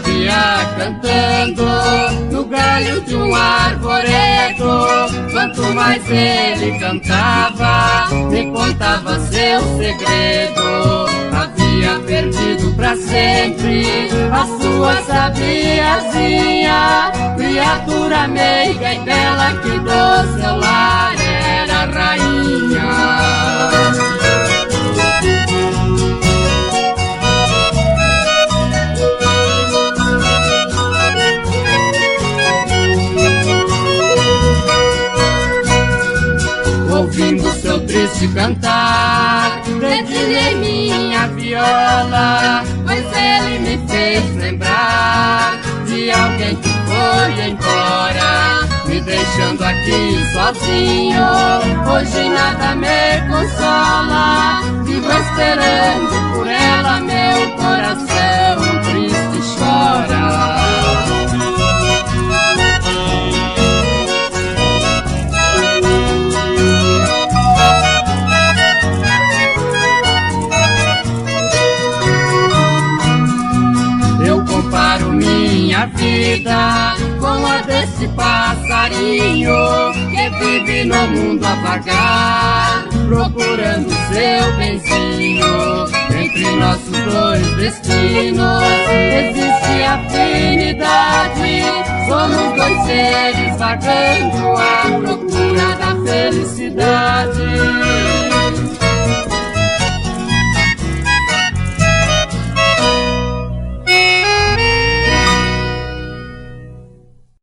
vivia cantando no galho de um arvoredo. Quanto mais ele cantava, me contava seu segredo. Havia perdido pra sempre a sua sabiazinha, criatura meiga e bela que do seu lar era rainha. Ouvindo seu triste cantar, dedilhei minha viola, pois ele me fez lembrar de alguém que foi embora, me deixando aqui sozinho. Hoje nada me consola, vivo esperando por ela, meu coração triste chora. Minha vida com a desse passarinho que vive no mundo a vagar, procurando seu benzinho. Entre nossos dois destinos existe afinidade, somos dois seres vagando à procura da felicidade.